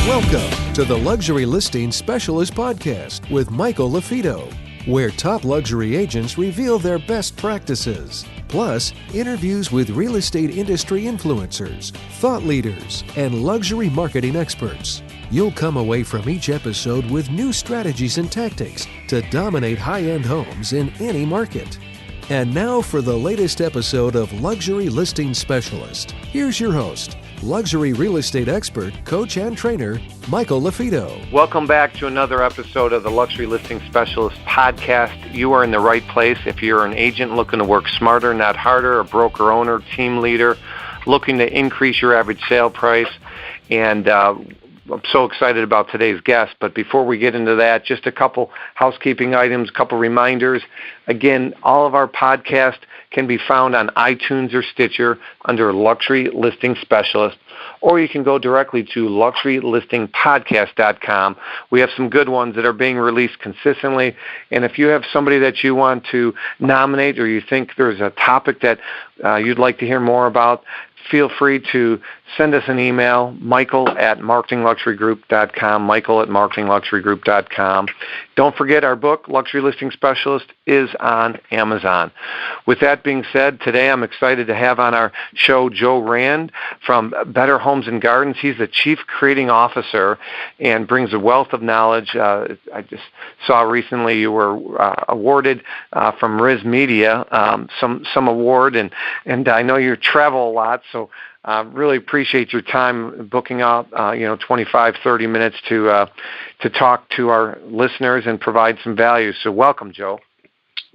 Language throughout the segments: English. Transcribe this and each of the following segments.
Welcome to the Luxury Listing Specialist Podcast with Michael LaFido, where top luxury agents reveal their best practices, plus interviews with real estate industry influencers, thought leaders, and luxury marketing experts. You'll come away from each episode with new strategies and tactics to dominate high-end homes in any market. And now for the latest episode of Luxury Listing Specialist. Here's your host, luxury real estate expert, coach, and trainer, Michael LaFido. Welcome back to another episode of the Luxury Listing Specialist podcast. You are in the right place if you're an agent looking to work smarter, not harder, a broker owner, team leader, looking to increase your average sale price. And I'm so excited about today's guest. But before we get into that, just a couple housekeeping items, a couple reminders. Again, all of our podcasts can be found on iTunes or Stitcher under Luxury Listing Specialist, or you can go directly to luxurylistingpodcast.com. We have some good ones that are being released consistently, and if you have somebody that you want to nominate or you think there's a topic that you'd like to hear more about, feel free to send us an email, michael@marketingluxurygroup.com, michael@marketingluxurygroup.com. Don't forget our book, Luxury Listing Specialist, is on Amazon. With that being said, today I'm excited to have on our show Joe Rand from Better Homes and Gardens. He's the Chief Creating Officer and brings a wealth of knowledge. I just saw recently you were awarded from Riz Media some award, and I know you travel a lot, so really appreciate your time booking out 25, 30 minutes to talk to our listeners and provide some value. So welcome, Joe.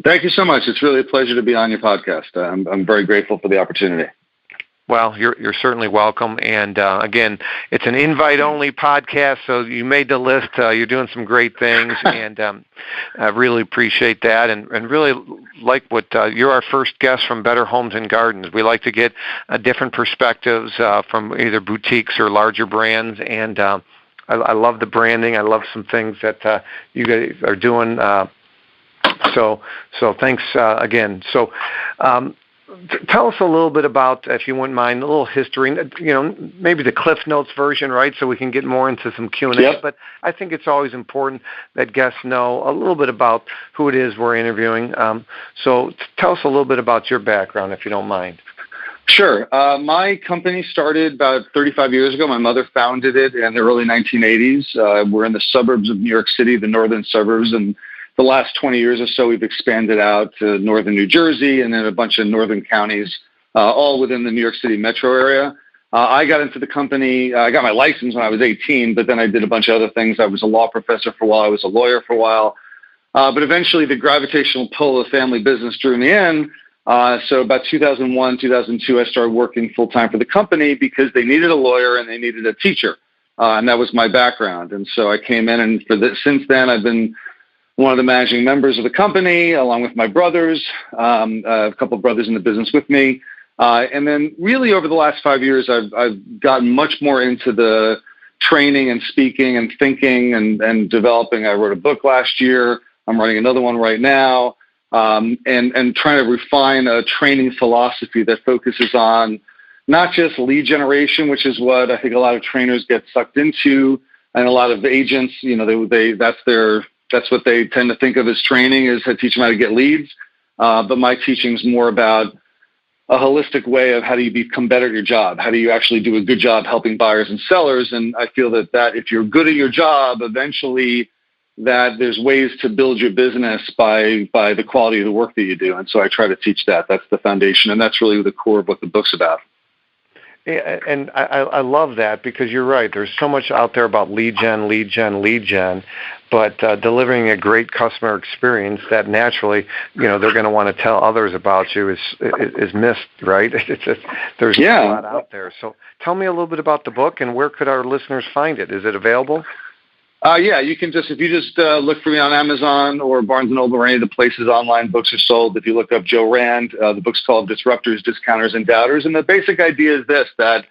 Thank you so much. It's really a pleasure to be on your podcast. I'm very grateful for the opportunity. Well, you're certainly welcome. And again, it's an invite-only podcast, so you made the list. You're doing some great things, and I really appreciate that. And really like what you're our first guest from Better Homes and Gardens. We like to get different perspectives from either boutiques or larger brands, and I love the branding. I love some things that you guys are doing. So thanks again. So. Tell us a little bit about, if you wouldn't mind, a little history, maybe the Cliff Notes version, right, so we can get more into some Q&A. Yep. But I think it's always important that guests know a little bit about who it is we're interviewing. So tell us a little bit about your background, if you don't mind. Sure. My company started about 35 years ago. My mother founded it in the early 1980s. We're in the suburbs of New York City, the northern suburbs, and the last 20 years or so, we've expanded out to northern New Jersey and then a bunch of northern counties, all within the New York City metro area. I got into the company, I got my license when I was 18, but then I did a bunch of other things. I was a law professor for a while. I was a lawyer for a while. But eventually the gravitational pull of family business drew me in. So about 2001, 2002, I started working full-time for the company because they needed a lawyer and they needed a teacher. And that was my background. And so I came in, and since then I've been one of the managing members of the company, along with my brothers, a couple of brothers in the business with me. And then really over the last 5 years, I've gotten much more into the training and speaking and thinking and developing. I wrote a book last year. I'm writing another one right now, and trying to refine a training philosophy that focuses on not just lead generation, which is what I think a lot of trainers get sucked into, and a lot of agents, that's what they tend to think of as training, is to teach them how to get leads. But my teaching is more about a holistic way of how do you become better at your job? How do you actually do a good job helping buyers and sellers? And I feel that if you're good at your job, eventually that there's ways to build your business by the quality of the work that you do. And so I try to teach that. That's the foundation. And that's really the core of what the book's about. Yeah, and I love that, because you're right. There's so much out there about lead gen, but delivering a great customer experience that naturally, they're going to want to tell others about you is missed, right? There's a lot out there. So tell me a little bit about the book, and where could our listeners find it? Is it available? You can if you look for me on Amazon or Barnes & Noble or any of the places online books are sold. If you look up Joe Rand, the book's called Disruptors, Discounters, and Doubters. And the basic idea is this, that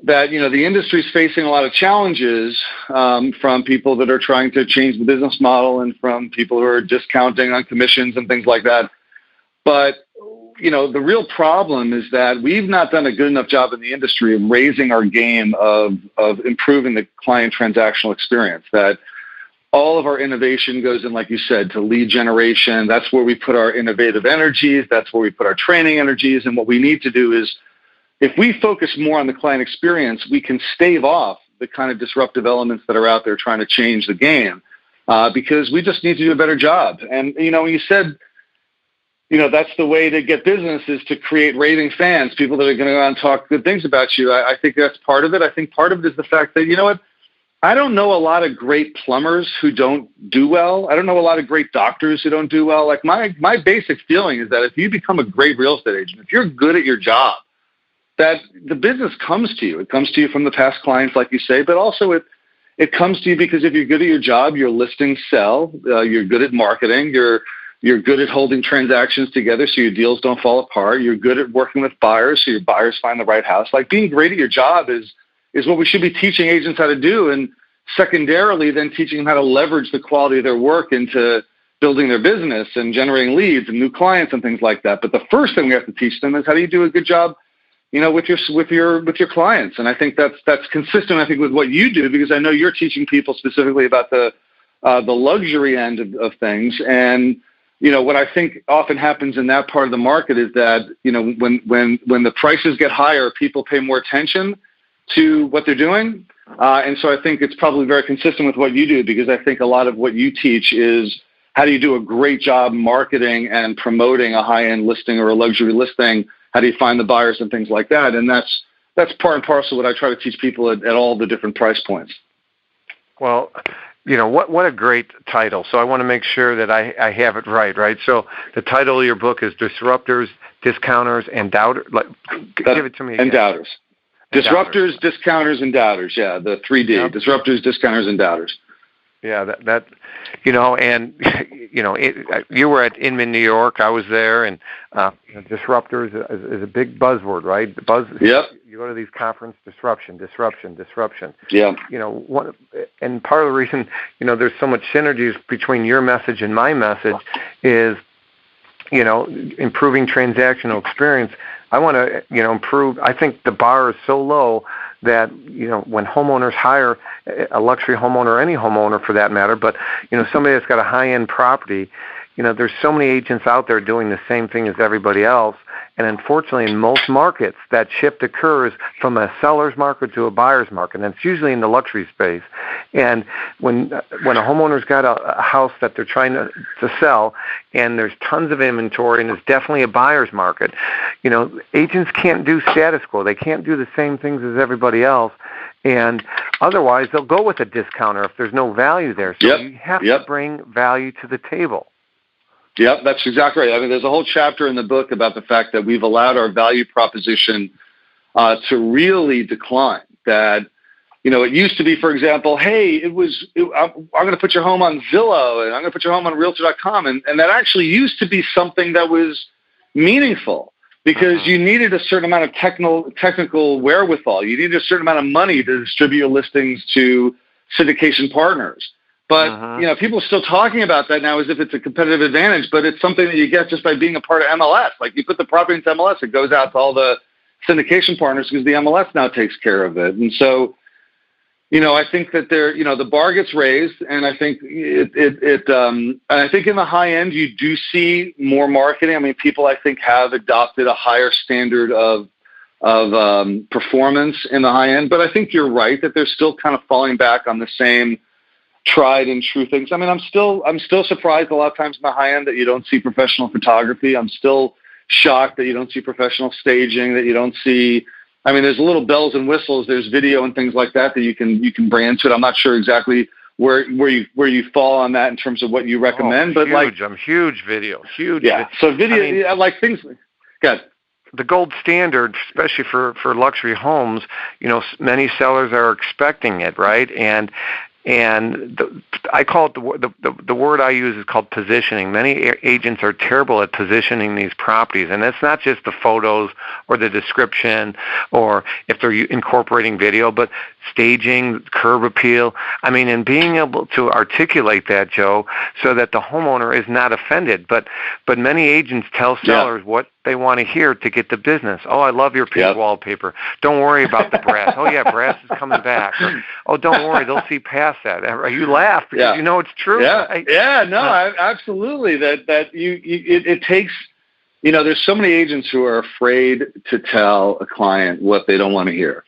the industry's facing a lot of challenges from people that are trying to change the business model and from people who are discounting on commissions and things like that. But the real problem is that we've not done a good enough job in the industry of raising our game of improving the client transactional experience. That all of our innovation goes in, like you said, to lead generation. That's where we put our innovative energies. That's where we put our training energies. And what we need to do is, if we focus more on the client experience, we can stave off the kind of disruptive elements that are out there trying to change the game, because we just need to do a better job. And, when you said, that's the way to get business is to create raving fans, people that are going to go out and talk good things about you. I think that's part of it. I think part of it is the fact that, I don't know a lot of great plumbers who don't do well. I don't know a lot of great doctors who don't do well. Like my basic feeling is that if you become a great real estate agent, if you're good at your job, that the business comes to you. It comes to you from the past clients, like you say, but also it comes to you because if you're good at your job, your listings sell, you're good at marketing, you're good at holding transactions together so your deals don't fall apart, you're good at working with buyers so your buyers find the right house. Like being great at your job is what we should be teaching agents how to do, and secondarily then teaching them how to leverage the quality of their work into building their business and generating leads and new clients and things like that. But the first thing we have to teach them is how do you do a good job with your clients. And I think that's consistent, I think, with what you do, because I know you're teaching people specifically about the luxury end of things. And, what I think often happens in that part of the market is that, when the prices get higher, people pay more attention to what they're doing. And so I think it's probably very consistent with what you do, because I think a lot of what you teach is how do you do a great job marketing and promoting a high-end listing or a luxury listing. How do you find the buyers and things like that? And that's part and parcel what I try to teach people at all the different price points. Well, what a great title. So I want to make sure that I have it right? So the title of your book is Disruptors, Discounters, and Doubters. Give it to me again. And Doubters. Disruptors, Discounters, and Doubters. Yeah, the 3D. Yep. Disruptors, Discounters, and Doubters. Yeah, you were at Inman, New York. I was there, and disruptors is a big buzzword, right? Yep. You go to these conferences, disruption. Yeah. And part of the reason, there's so much synergies between your message and my message is, improving transactional experience. I want to, improve. I think the bar is so low that, when homeowners hire a luxury homeowner, or any homeowner for that matter, but, somebody that's got a high-end property, there's so many agents out there doing the same thing as everybody else. And unfortunately, in most markets, that shift occurs from a seller's market to a buyer's market, and it's usually in the luxury space. And when a homeowner's got a house that they're trying to sell, and there's tons of inventory, and it's definitely a buyer's market, agents can't do status quo. They can't do the same things as everybody else. And otherwise, they'll go with a discounter if there's no value there. So you have to bring value to the table. Yep, that's exactly right. I mean, there's a whole chapter in the book about the fact that we've allowed our value proposition to really decline. That, it used to be, for example, hey, I'm going to put your home on Zillow, and I'm going to put your home on Realtor.com. And that actually used to be something that was meaningful, because you needed a certain amount of technical wherewithal. You needed a certain amount of money to distribute your listings to syndication partners. But, people are still talking about that now as if it's a competitive advantage, but it's something that you get just by being a part of MLS. Like, you put the property into MLS, it goes out to all the syndication partners because the MLS now takes care of it. And so, I think that the bar gets raised, and I think and I think in the high end, you do see more marketing. I mean, people, I think, have adopted a higher standard of performance in the high end, but I think you're right that they're still kind of falling back on the same tried and true things. I mean, I'm still surprised a lot of times in the high end that you don't see professional photography. I'm still shocked that you don't see professional staging, that you don't see, I mean, there's little bells and whistles, there's video and things like that you can bring into it. I'm not sure exactly where you fall on that in terms of what you recommend, but huge. I'm huge video, huge. Yeah. So video, I like things. Good. The gold standard, especially for luxury homes, many sellers are expecting it, right? And I call it the word I use is called positioning. Many agents are terrible at positioning these properties, and it's not just the photos or the description or if they're incorporating video, but staging, curb appeal. I mean, and being able to articulate that, Joe, so that the homeowner is not offended. But many agents tell sellers what they want to hear to get the business. Oh, I love your pink wallpaper. Don't worry about the brass. Oh, yeah, brass is coming back. Or, oh, don't worry, they'll see past that. You laugh because you know it's true. Yeah, right? Absolutely. It takes, there's so many agents who are afraid to tell a client what they don't want to hear.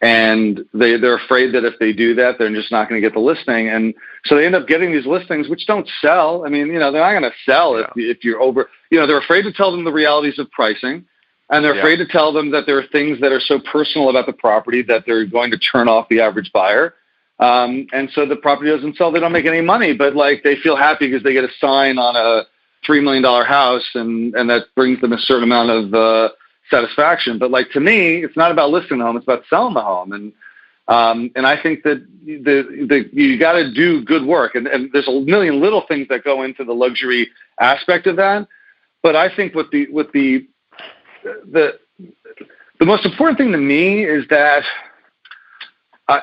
And they're afraid that if they do that, they're just not going to get the listing. And so they end up getting these listings which don't sell. I mean, they're not going to sell if you're over, they're afraid to tell them the realities of pricing. And they're afraid to tell them that there are things that are so personal about the property that they're going to turn off the average buyer. And so the property doesn't sell. They don't make any money, but they feel happy because they get a sign on a $3 million house and that brings them a certain amount of satisfaction. But to me, it's not about listing the home; it's about selling the home. And I think that you got to do good work. And there's a million little things that go into the luxury aspect of that. But I think what the most important thing to me is that,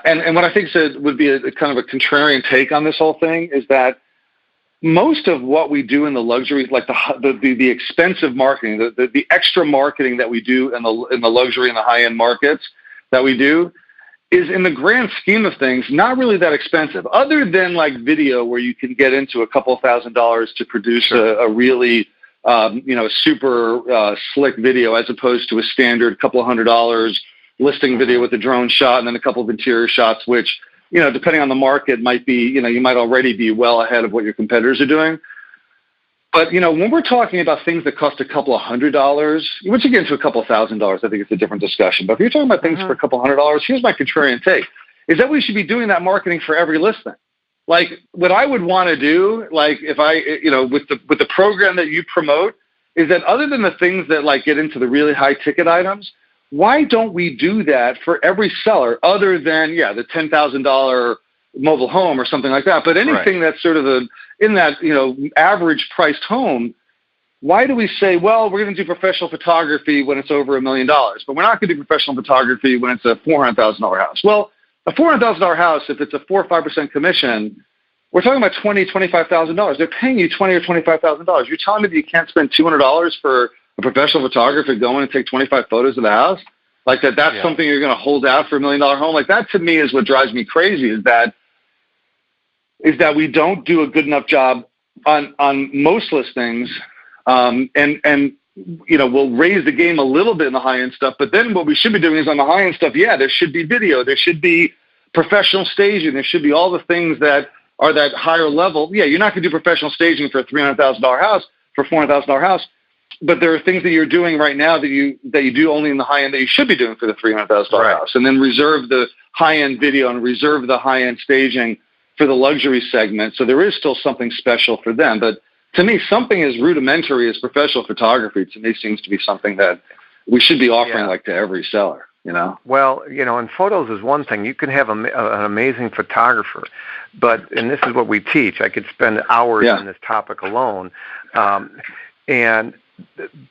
and what I think would be a kind of a contrarian take on this whole thing is that most of what we do in the luxury, like the expensive marketing, the extra marketing that we do in the luxury and the high-end markets that we do, is in the grand scheme of things not really that expensive. Other than video, where you can get into a couple $1,000s to produce a really super slick video, as opposed to a standard couple $100 listing video with a drone shot and then a couple of interior shots, which, depending on the market, might be, you might already be well ahead of what your competitors are doing. But, when we're talking about things that cost a couple of $100s, once you get into a couple of $1,000s, I think it's a different discussion. But if you're talking about things for a couple $100s, here's my contrarian take, is that we should be doing that marketing for every listing. What I would want to do, if I, with the program that you promote, is that other than the things that get into the really high ticket items, why don't we do that for every seller other than, the $10,000 mobile home or something like that? But anything that's sort of in that, average priced home, why do we say, well, we're going to do professional photography when it's over $1 million, but we're not going to do professional photography when it's a $400,000 house? Well, a $400,000 house, if it's a 4 or 5% commission, we're talking about $20,000, $25,000. They're paying you $20,000 or $25,000. You're telling me that you can't spend $200 for a professional photographer to go in and take 25 photos of the house? That's something you're going to hold out for $1 million home? That to me is what drives me crazy, is that we don't do a good enough job on most listings, and we'll raise the game a little bit in the high-end stuff, but then what we should be doing is on the high-end stuff, there should be video, there should be professional staging, there should be all the things that are that higher level. You're not going to do professional staging for a $300,000 house, for a $400,000 house, but there are things that you're doing right now that you do only in the high-end that you should be doing for the $300,000 house, and then reserve the high-end video and reserve the high-end staging for the luxury segment. So there is still something special for them. But to me, something as rudimentary as professional photography, to me, seems to be something that we should be offering to every seller, Well, and photos is one thing. You can have an amazing photographer, and this is what we teach. I could spend hours on this topic alone.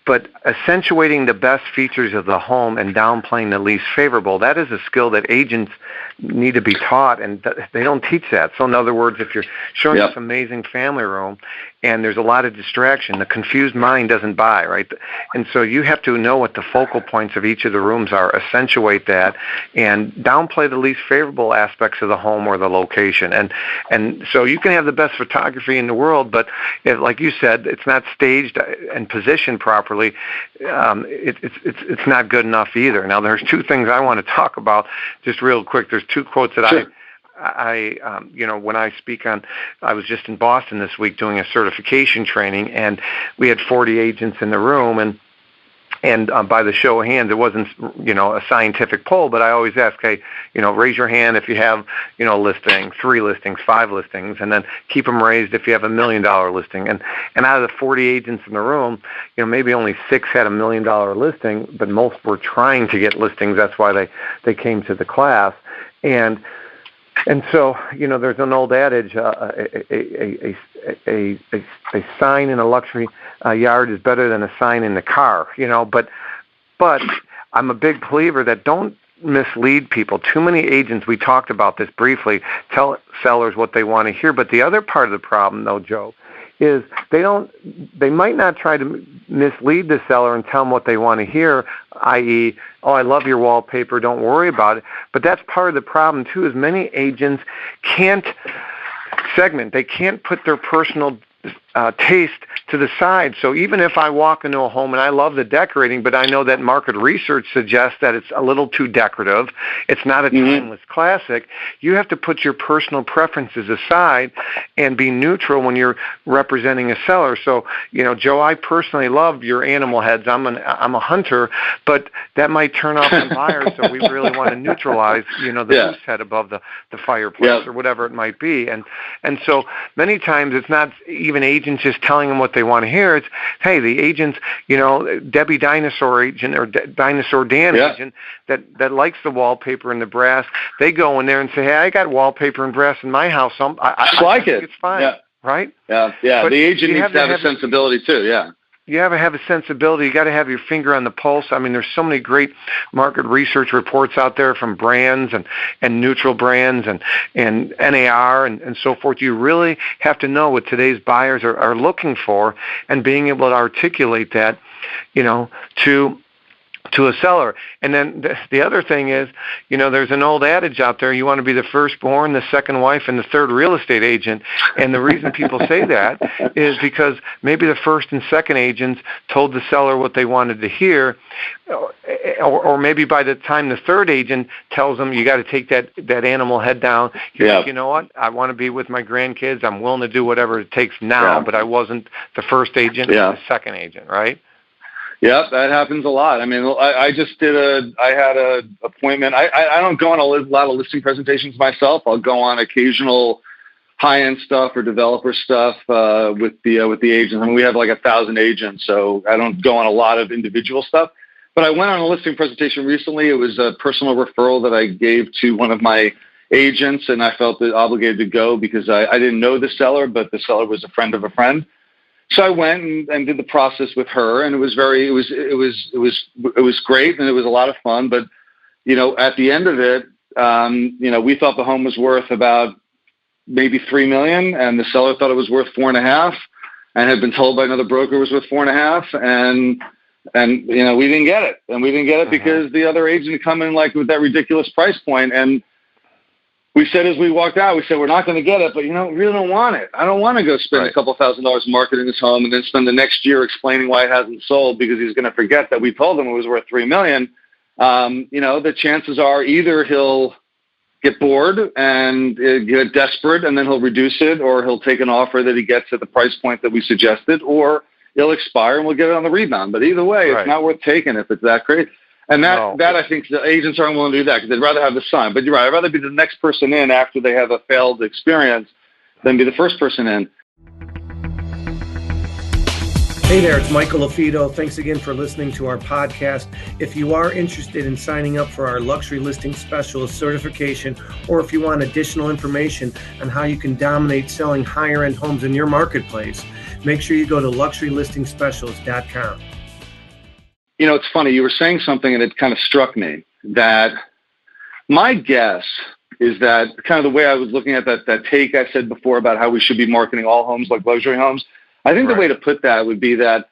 But accentuating the best features of the home and downplaying the least favorable, that is a skill that agents need to be taught, and they don't teach that. So in other words, if you're showing this amazing family room and there's a lot of distraction, the confused mind doesn't buy, right? And so you have to know what the focal points of each of the rooms are, accentuate that, and downplay the least favorable aspects of the home or the location. And so you can have the best photography in the world, but like you said, it's not staged and positioned properly. It's not good enough either. Now, there's two things I want to talk about just real quick. There's two quotes that I when I speak on, I was just in Boston this week doing a certification training, and we had 40 agents in the room, and by the show of hands, it wasn't, a scientific poll, but I always ask, hey, raise your hand if you have, a listing, 3 listings, 5 listings, and then keep them raised if you have $1 million listing. And out of the 40 agents in the room, maybe only 6 had $1 million listing, but most were trying to get listings. That's why they came to the class. And so, there's an old adage, a sign in a luxury yard is better than a sign in the car, but I'm a big believer that don't mislead people. Too many agents, we talked about this briefly, tell sellers what they want to hear. But the other part of the problem, though, Joe, is they might not try to mislead the seller and tell them what they want to hear, i.e., oh, I love your wallpaper, don't worry about it. But that's part of the problem, too, is many agents can't segment. They can't put their personal taste to the side. So even if I walk into a home and I love the decorating, but I know that market research suggests that it's a little too decorative, it's not a timeless classic, you have to put your personal preferences aside and be neutral when you're representing a seller. So, Joe, I personally love your animal heads. I'm a hunter, but that might turn off some buyers, so we really want to neutralize, the moose head above the fireplace or whatever it might be. And so many times it's not even agents just telling them what they want to hear. It's, hey, the agents, Debbie Dinosaur agent or Dinosaur Dan agent that likes the wallpaper and the brass, they go in there and say, hey, I got wallpaper and brass in my house. I think it's fine, right? Yeah. But the agent needs to have a sensibility too, You have to have a sensibility. You got to have your finger on the pulse. I mean, there's so many great market research reports out there from brands and neutral brands and NAR and so forth. You really have to know what today's buyers are looking for and being able to articulate that, to a seller. And then the other thing is, there's an old adage out there, you want to be the firstborn, the second wife, and the third real estate agent. And the reason people say that is because maybe the first and second agents told the seller what they wanted to hear, or maybe by the time the third agent tells them, you got to take that animal head down, you're like, you know what, I want to be with my grandkids, I'm willing to do whatever it takes now, but I wasn't the first agent or the second agent, right? Yep, that happens a lot. I mean, I had an appointment. I don't go on a lot of listing presentations myself. I'll go on occasional high-end stuff or developer stuff with the agents. I mean, we have like 1,000 agents, so I don't go on a lot of individual stuff. But I went on a listing presentation recently. It was a personal referral that I gave to one of my agents, and I felt obligated to go because I didn't know the seller, but the seller was a friend of a friend. So I went and did the process with her, and it was great, and it was a lot of fun. But at the end of it, we thought the home was worth about maybe $3 million, and the seller thought it was worth $4.5 million, and had been told by another broker it was worth $4.5 million, and we didn't get it, because the other agent had come in like with that ridiculous price point, and we said as we walked out, we said, we're not going to get it, but, we really don't want it. I don't want to go spend a couple $1,000s marketing this home and then spend the next year explaining why it hasn't sold because he's going to forget that we told him it was worth $3 million. The chances are either he'll get bored and get desperate and then he'll reduce it, or he'll take an offer that he gets at the price point that we suggested, or it'll expire and we'll get it on the rebound. But either way, it's not worth taking if it's that crazy. And that I think the agents aren't willing to do that because they'd rather have the sign. But you're right. I'd rather be the next person in after they have a failed experience than be the first person in. Hey there, it's Michael LaFido. Thanks again for listening to our podcast. If you are interested in signing up for our Luxury Listing Specialist certification, or if you want additional information on how you can dominate selling higher-end homes in your marketplace, make sure you go to luxurylistingspecialist.com. It's funny. You were saying something and it kind of struck me that my guess is that kind of the way I was looking at that take I said before about how we should be marketing all homes like luxury homes. I think the way to put that would be that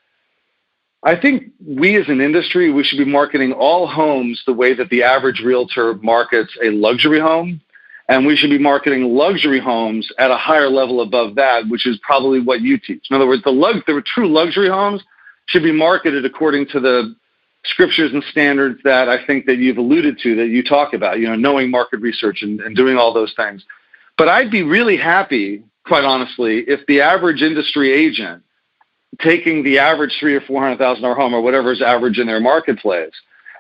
I think we as an industry, we should be marketing all homes the way that the average realtor markets a luxury home. And we should be marketing luxury homes at a higher level above that, which is probably what you teach. In other words, the true luxury homes should be marketed according to the scriptures and standards that I think that you've alluded to, that you talk about, knowing market research and doing all those things. But I'd be really happy, quite honestly, if the average industry agent taking the average $300,000 or $400,000 home or whatever is average in their marketplace,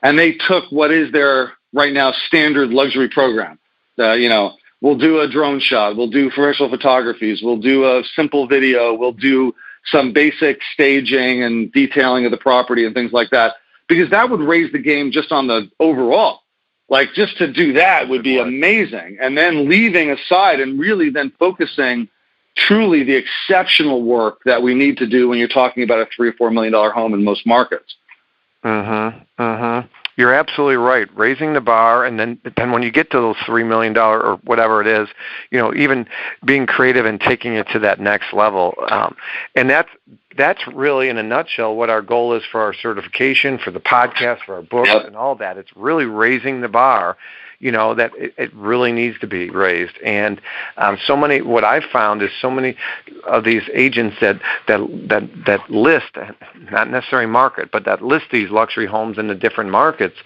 and they took what is their right now standard luxury program. We'll do a drone shot, we'll do professional photographies, we'll do a simple video, we'll do some basic staging and detailing of the property and things like that, because that would raise the game just on the overall. Like, just to do that would be amazing. And then leaving aside and really then focusing truly the exceptional work that we need to do when you're talking about a $3 or $4 million home in most markets. You're absolutely right. Raising the bar, and then when you get to those $3 million or whatever it is, even being creative and taking it to that next level. And that's really, in a nutshell, what our goal is for our certification, for the podcast, for our books, and all that. It's really raising the bar. That it really needs to be raised. And what I've found is so many of these agents that list, not necessarily market, but that list these luxury homes in the different markets,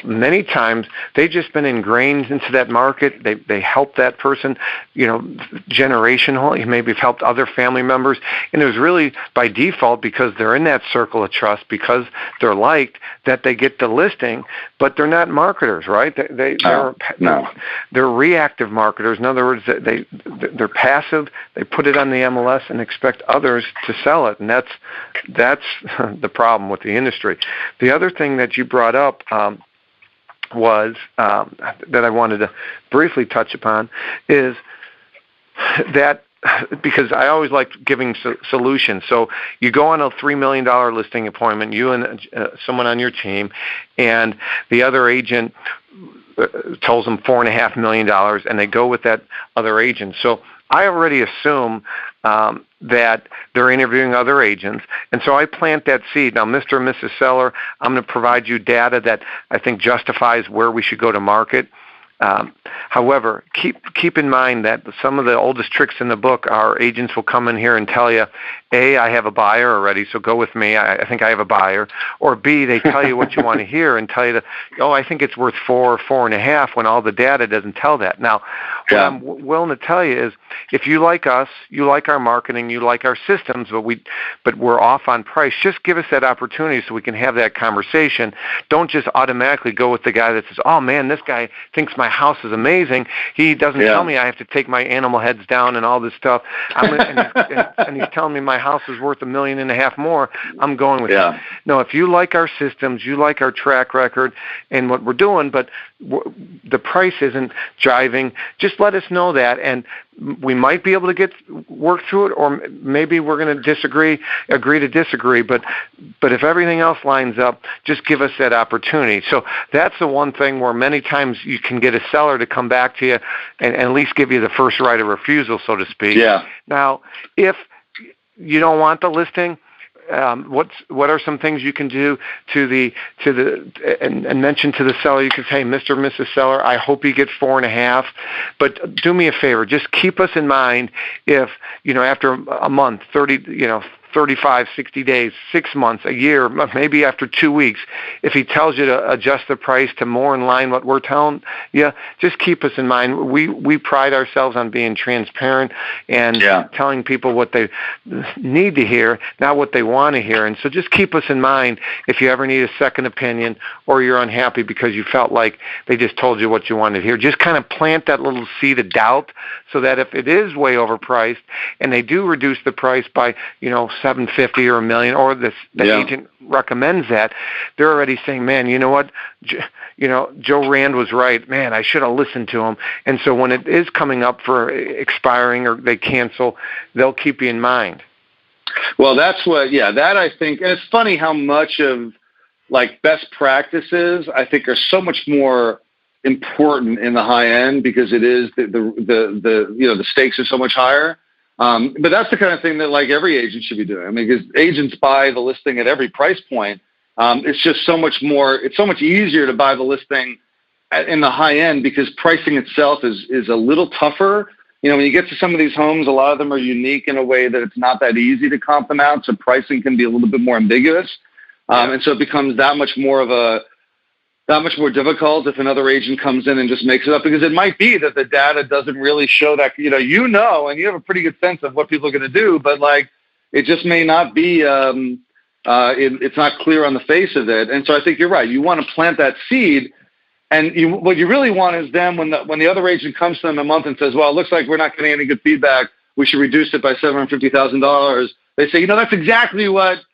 many times they've just been ingrained into that market. They help that person, generational. Maybe have helped other family members. And it was really by default, because they're in that circle of trust, because they're liked, that they get the listing, but they're not marketers, right? They're reactive marketers. In other words, they're passive. They put it on the MLS and expect others to sell it, and that's the problem with the industry. The other thing that you brought up was that I wanted to briefly touch upon is that, because I always like giving solutions. So you go on a $3 million listing appointment, you and someone on your team, and the other agent tells them $4.5 million, and they go with that other agent. So I already assume that they're interviewing other agents, and so I plant that seed. Now, Mr. and Mrs. Seller, I'm going to provide you data that I think justifies where we should go to market. However, keep in mind that some of the oldest tricks in the book are agents will come in here and tell you, A, I have a buyer already, so go with me. I think I have a buyer. Or B, they tell you what you want to hear and tell you, I think it's worth 4 or 4.5, when all the data doesn't tell that. Now, what I'm willing to tell you is, if you like us, you like our marketing, you like our systems, but we're off on price, just give us that opportunity so we can have that conversation. Don't just automatically go with the guy that says, oh man, this guy thinks my house is amazing. He doesn't tell me I have to take my animal heads down and all this stuff. And he's telling me my house is worth $1.5 million more. I'm going with him. No, if you like our systems, you like our track record and what we're doing, but the price isn't jiving, just let us know that, and we might be able to work through it, or maybe we're going to agree to disagree, but if everything else lines up, just give us that opportunity. So that's the one thing where many times you can get a seller to come back to you and at least give you the first right of refusal, so to speak. Now, if you don't want the listing, what are some things you can do and mention to the seller? You can say, Mr. and Mrs. Seller, I hope you get 4.5, but do me a favor, just keep us in mind if, after a month, 35, 60 days, 6 months, a year, maybe after 2 weeks, if he tells you to adjust the price to more in line what we're telling you, just keep us in mind. We pride ourselves on being transparent and telling people what they need to hear, not what they want to hear. And so just keep us in mind if you ever need a second opinion or you're unhappy because you felt like they just told you what you wanted to hear. Just kind of plant that little seed of doubt so that if it is way overpriced and they do reduce the price by, $750 or $1 million, or the agent recommends that, they're already saying, man, you know what, Joe Rand was right. Man, I should have listened to him. And so when it is coming up for expiring or they cancel, they'll keep you in mind. Well, that's that I think, and it's funny how much of best practices I think are so much more important in the high end because it is the stakes are so much higher. But that's the kind of thing that every agent should be doing. I mean, because agents buy the listing at every price point. It's just so much more. It's so much easier to buy the listing in the high end because pricing itself is a little tougher. When you get to some of these homes, a lot of them are unique in a way that it's not that easy to comp them out. So pricing can be a little bit more ambiguous, and so it becomes that much more difficult if another agent comes in and just makes it up, because it might be that the data doesn't really show that, and you have a pretty good sense of what people are going to do, but it just may not be, it's not clear on the face of it. And so I think you're right. You want to plant that seed, and what you really want is them when the other agent comes to them a month and says, well, it looks like we're not getting any good feedback, we should reduce it by $750,000. They say, that's exactly what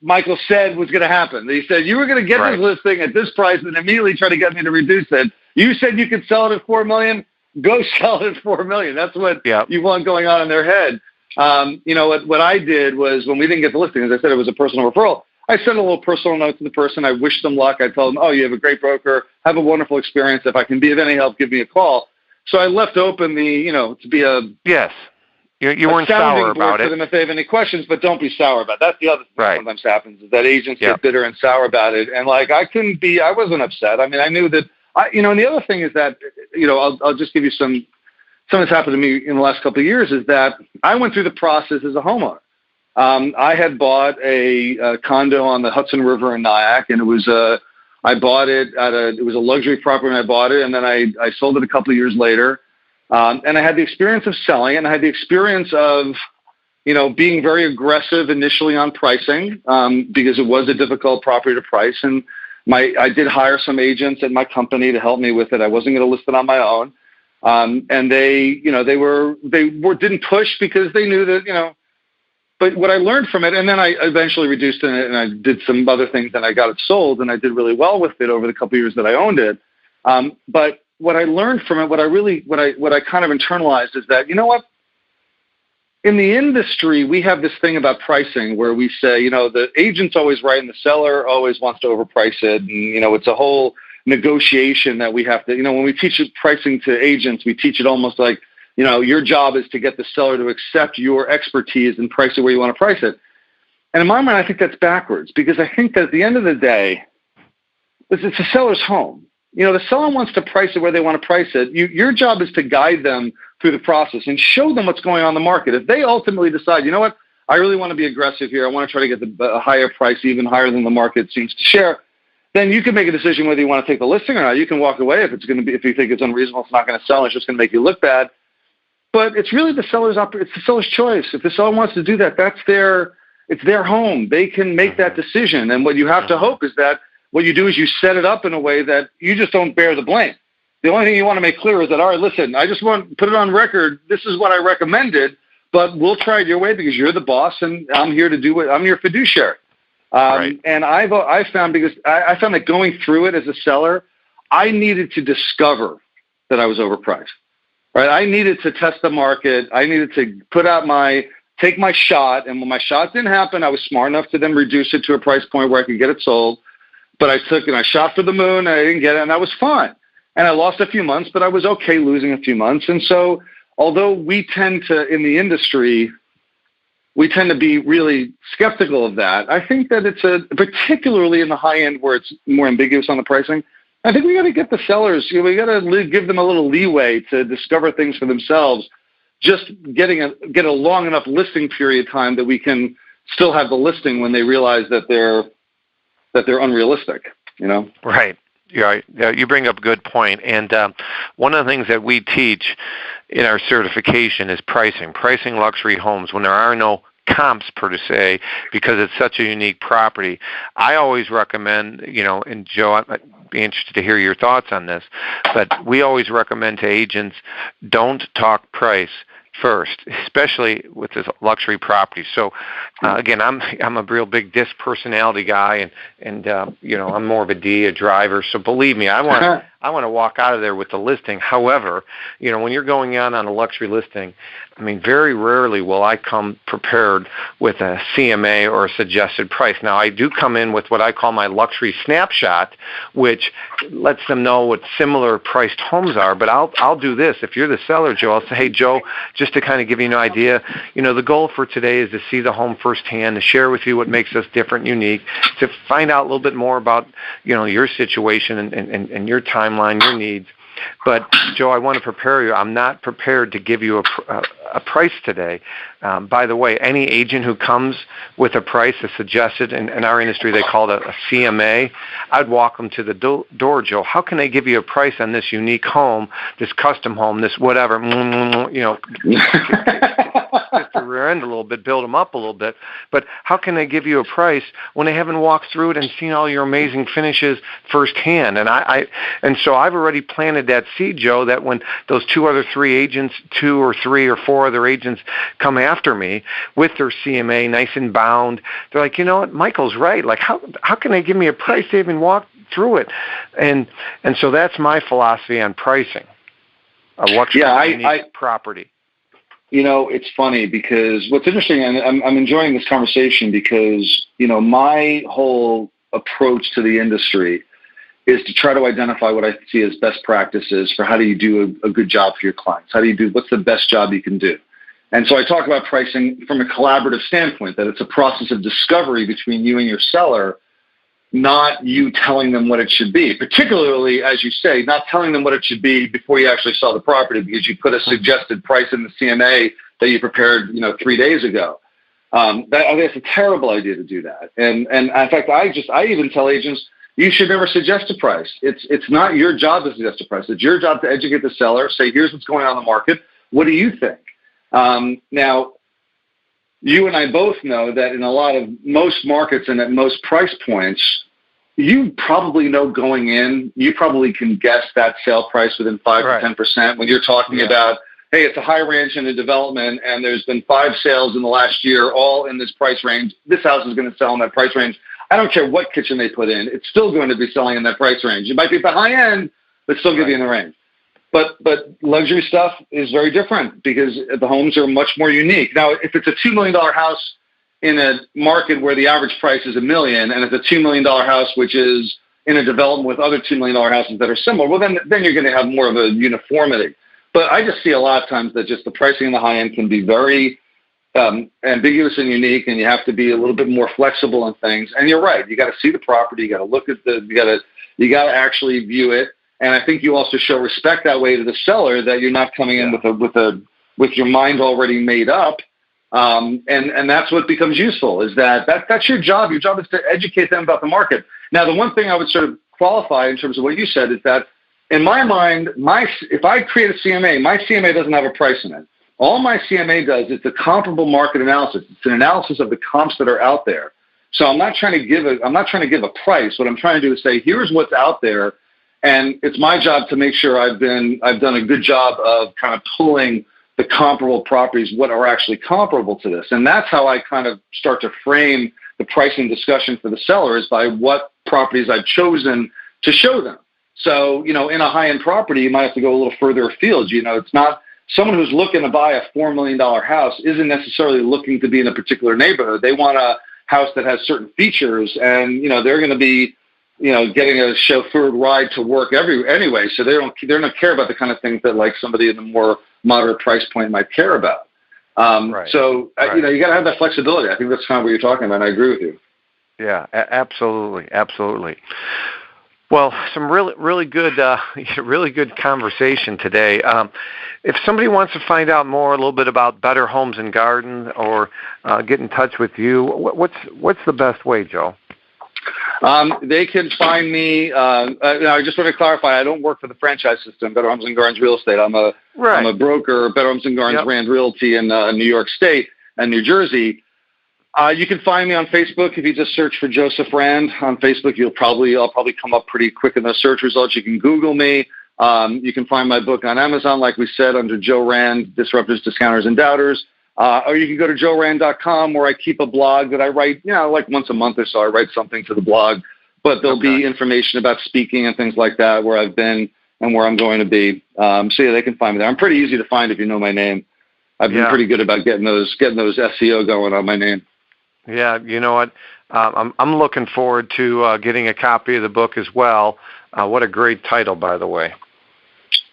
Michael said was going to happen. He said, you were going to get this listing at this price and immediately try to get me to reduce it. You said you could sell it at $4 million. Go sell it at $4 million. That's what you want going on in their head. What I did was, when we didn't get the listing, as I said, it was a personal referral. I send a little personal note to the person. I wish them luck. I tell them, oh, you have a great broker. Have a wonderful experience. If I can be of any help, give me a call. So I left open to be a yes. You weren't sour about it. For them if they have any questions, but don't be sour about it. That's the other thing that sometimes happens is that agents get bitter and sour about it. And like I wasn't upset. I mean, I knew that. And the other thing is that I'll just give you something that's happened to me in the last couple of years is that I went through the process as a homeowner. I had bought a condo on the Hudson River in Nyack, and it was I bought it it was a luxury property when I bought it, and then I sold it a couple of years later. And I had the experience of selling it, and I had the experience of, being very aggressive initially on pricing because it was a difficult property to price. And I did hire some agents at my company to help me with it. I wasn't going to list it on my own. And they didn't push because they knew that, but what I learned from it, and then I eventually reduced it and I did some other things and I got it sold and I did really well with it over the couple of years that I owned it. But what I learned from it, what I kind of internalized is that, in the industry, we have this thing about pricing where we say, the agent's always right and the seller always wants to overprice it. And, it's a whole negotiation that we have to, when we teach pricing to agents, we teach it almost like, your job is to get the seller to accept your expertise and price it where you want to price it. And in my mind, I think that's backwards because I think that at the end of the day, it's a seller's home. The seller wants to price it where they want to price it. Your job is to guide them through the process and show them what's going on in the market. If they ultimately decide, you know what, I really want to be aggressive here. I want to try to get a higher price, even higher than the market seems to share. Then you can make a decision whether you want to take the listing or not. You can walk away if you think it's unreasonable, it's not going to sell, it's just going to make you look bad. But it's really the seller's choice. If the seller wants to do that, it's their home. They can make that decision. And what you have to hope is that what you do is you set it up in a way that you just don't bear the blame. The only thing you want to make clear is that, all right, listen, I just want to put it on record. This is what I recommended, but we'll try it your way because you're the boss and I'm here to do it. I'm your fiduciary. Right. And I found that going through it as a seller, I needed to discover that I was overpriced. Right? I needed to test the market. I needed to take my shot. And when my shot didn't happen, I was smart enough to then reduce it to a price point where I could get it sold. But I shot for the moon, and I didn't get it, and that was fine. And I lost a few months, but I was okay losing a few months. And so although we tend to, in the industry, be really skeptical of that, I think that it's particularly in the high end where it's more ambiguous on the pricing, I think we got to get the sellers, we got to give them a little leeway to discover things for themselves, just get a long enough listing period time that we can still have the listing when they realize that they're unrealistic, Right. Yeah, you bring up a good point. And one of the things that we teach in our certification is pricing luxury homes when there are no comps per se, because it's such a unique property. I always recommend, and Joe, I'd be interested to hear your thoughts on this, but we always recommend to agents, don't talk price first, especially with this luxury property. So again, I'm a real big disc personality guy, and I'm more of a D, a driver. So believe me, I want to walk out of there with the listing. However, when you're going on a luxury listing, I mean, very rarely will I come prepared with a CMA or a suggested price. Now, I do come in with what I call my luxury snapshot, which lets them know what similar priced homes are. But I'll do this. If you're the seller, Joe, I'll say, hey, Joe, just to kind of give you an idea, the goal for today is to see the home firsthand, to share with you what makes us different, unique, to find out a little bit more about, your situation and your timeline, your needs. But, Joe, I want to prepare you. I'm not prepared to give you a price today. By the way, any agent who comes with a price is suggested, in our industry they call it a CMA, I'd walk them to the door, Joe. How can they give you a price on this unique home, this custom home, this whatever, just to rear end a little bit, build them up a little bit. But how can they give you a price when they haven't walked through it and seen all your amazing finishes firsthand? And so I've already planted that seed, Joe, that when those two or three or four other agents come after me with their CMA nice and bound, they're like, you know what, Michael's right. Like, how can they give me a price? They haven't walked through it. And so that's my philosophy on pricing a luxury unique property. It's funny because what's interesting, and I'm enjoying this conversation because, my whole approach to the industry is to try to identify what I see as best practices for how do you do a good job for your clients? What's the best job you can do? And so I talk about pricing from a collaborative standpoint, that it's a process of discovery between you and your seller, not you telling them what it should be, particularly, as you say, not telling them what it should be before you actually saw the property because you put a suggested price in the CMA that you prepared, 3 days ago. I think it's a terrible idea to do that. And in fact, I even tell agents, you should never suggest a price. It's not your job to suggest a price. It's your job to educate the seller, say, here's what's going on in the market. What do you think? Now, you and I both know that in most markets and at most price points, you probably know going in, you probably can guess that sale price within 5 to 10% when you're talking about, hey, it's a high range in a development and there's been 5 sales in the last year, all in this price range. This house is going to sell in that price range. I don't care what kitchen they put in. It's still going to be selling in that price range. It might be at the high end, but still give you in the range. But luxury stuff is very different because the homes are much more unique. Now, if it's a $2 million house in a market where the average price is $1 million, and it's a $2 million house which is in a development with other $2 million houses that are similar, well, then you're going to have more of a uniformity. But I just see a lot of times that just the pricing in the high end can be very ambiguous and unique, and you have to be a little bit more flexible on things. And you're right; you got to see the property, you got to look at you got to actually view it. And I think you also show respect that way to the seller, that you're not coming in with your mind already made up. And that's what becomes useful, is that's your job. Your job is to educate them about the market. Now, the one thing I would sort of qualify in terms of what you said is that in my mind, if I create a CMA, my CMA doesn't have a price in it. All my CMA does is a comparable market analysis. It's an analysis of the comps that are out there. So I'm not trying to give a price. What I'm trying to do is say, here's what's out there. And it's my job to make sure I've done a good job of kind of pulling the comparable properties, what are actually comparable to this. And that's how I kind of start to frame the pricing discussion for the sellers, by what properties I've chosen to show them. So, in a high-end property, you might have to go a little further afield. It's not someone who's looking to buy a $4 million house isn't necessarily looking to be in a particular neighborhood. They want a house that has certain features, and, they're going to be, getting a chauffeured ride to work anyway. So they don't care about the kind of things that like somebody in the more moderate price point might care about. So, you got to have that flexibility. I think that's kind of what you're talking about. And I agree with you. Yeah, absolutely. Absolutely. Well, some really good conversation today. If somebody wants to find out more, a little bit about Better Homes and Garden, or get in touch with you, what's the best way, Joe? They can find me. I just want to clarify, I don't work for the franchise system, Better Homes and Gardens Real Estate. I'm a broker, Better Homes and Gardens Rand Realty in New York State and New Jersey. You can find me on Facebook. If you just search for Joseph Rand on Facebook, I'll probably come up pretty quick in those search results. You can Google me. You can find my book on Amazon, like we said, under Joe Rand, Disruptors, Discounters, and Doubters. Or you can go to joerand.com, where I keep a blog that I write, like once a month or so. I write something to the blog, but there'll be information about speaking and things like that, where I've been and where I'm going to be. So yeah, they can find me there. I'm pretty easy to find if you know my name. I've been pretty good about getting those SEO going on my name. Yeah, you know what? I'm looking forward to getting a copy of the book as well. What a great title, by the way.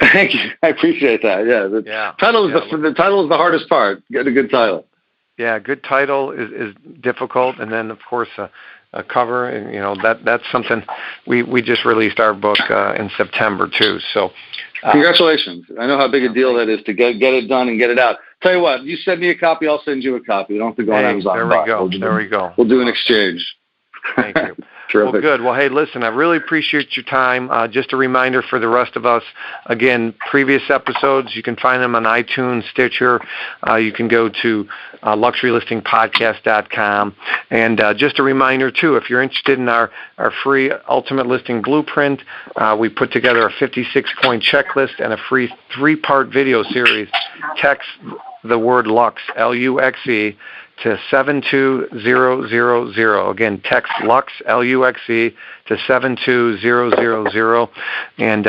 Thank you. I appreciate that. The title is the hardest part. Get a good title. Yeah, good title is difficult, and then of course a cover, and that's something. We just released our book in September too. So congratulations! I know how big a deal that is to get it done and get it out. Tell you what, you send me a copy, I'll send you a copy. You don't have to go on Amazon. There we go. We'll do an exchange. Thank you. Terrific. Well, good. Well, hey, listen, I really appreciate your time. Just a reminder for the rest of us, again, previous episodes, you can find them on iTunes, Stitcher. You can go to luxurylistingpodcast.com. And just a reminder, too, if you're interested in our free Ultimate Listing Blueprint, we put together a 56-point checklist and a free 3-part video series. Text the word LUXE, Luxe, to 72000. Again, text LUXE, LUXE, to 72000, and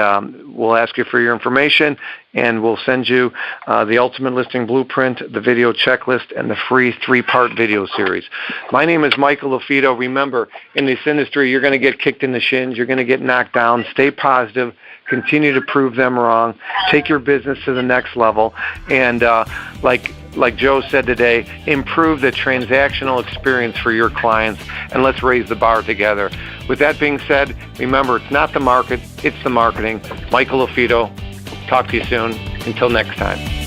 we'll ask you for your information, and we'll send you the Ultimate Listing Blueprint, the video checklist, and the free 3-part video series. My name is Michael LaFido. Remember, in this industry, you're going to get kicked in the shins. You're going to get knocked down. Stay positive. Continue to prove them wrong. Take your business to the next level. And like Joe said today, improve the transactional experience for your clients, and let's raise the bar together. With that being said, remember, it's not the market, it's the marketing. Michael LaFido, talk to you soon. Until next time.